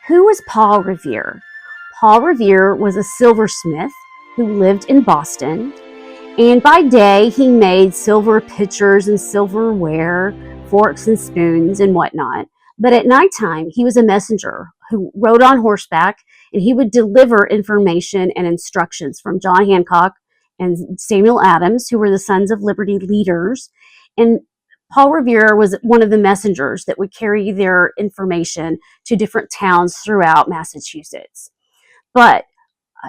Who was Paul Revere? Paul Revere was a silversmith who lived in Boston, and by day he made silver pitchers and silverware, forks and spoons and whatnot. But at nighttime, he was a messenger who rode on horseback, and he would deliver information and instructions from John Hancock and Samuel Adams, who were the Sons of Liberty leaders. And Paul Revere was one of the messengers that would carry their information to different towns throughout Massachusetts. But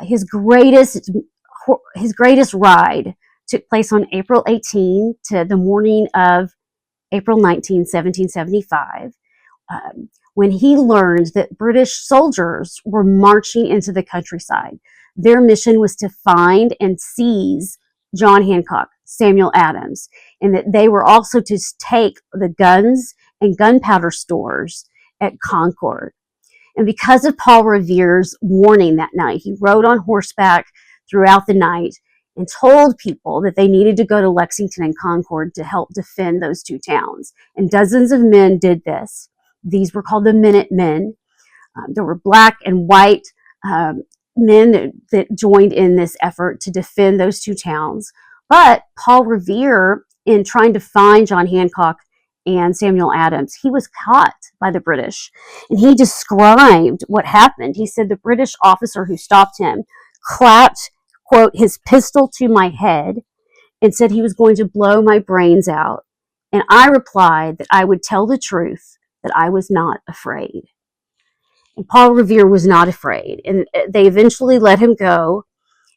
his greatest ride took place on April 18 to the morning of April 19, 1775, when he learned that British soldiers were marching into the countryside. Their mission was to find and seize John Hancock, Samuel Adams, and that they were also to take the guns and gunpowder stores at Concord. And because of Paul Revere's warning that night, he rode on horseback throughout the night and told people that they needed to go to Lexington and Concord to help defend those two towns. And dozens of men did this. These were called the Minutemen. There were black and white men that joined in this effort to defend those two towns. But Paul Revere, in trying to find John Hancock and Samuel Adams, he was caught by the British. And he described what happened. He said the British officer who stopped him clapped, quote, his pistol to my head and said he was going to blow my brains out. And I replied that I would tell the truth, that I was not afraid. And Paul Revere was not afraid. And they eventually let him go.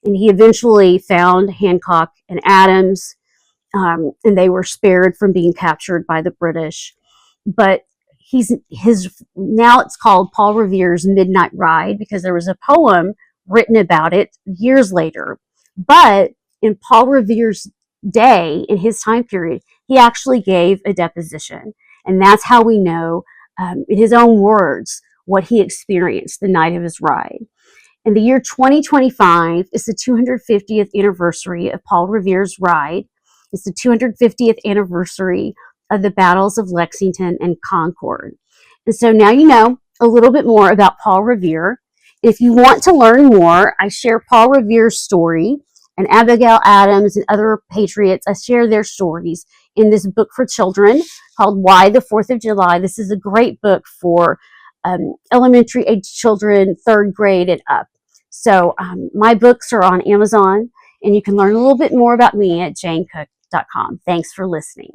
And he eventually found Hancock and Adams, and they were spared from being captured by the British. But now it's called Paul Revere's Midnight Ride because there was a poem written about it years later. But in Paul Revere's day, in his time period, he actually gave a deposition. And that's how we know, in his own words, what he experienced the night of his ride. In the year 2025 is the 250th anniversary of Paul Revere's ride. It's the 250th anniversary of the battles of Lexington and Concord. And so now you know a little bit more about Paul Revere. If you want to learn more, I share Paul Revere's story, and Abigail Adams and other patriots, I share their stories in this book for children called Why the 4th of July. This is a great book for elementary age children, 3rd grade and up. So my books are on Amazon, and you can learn a little bit more about me at janecook.com. Thanks for listening.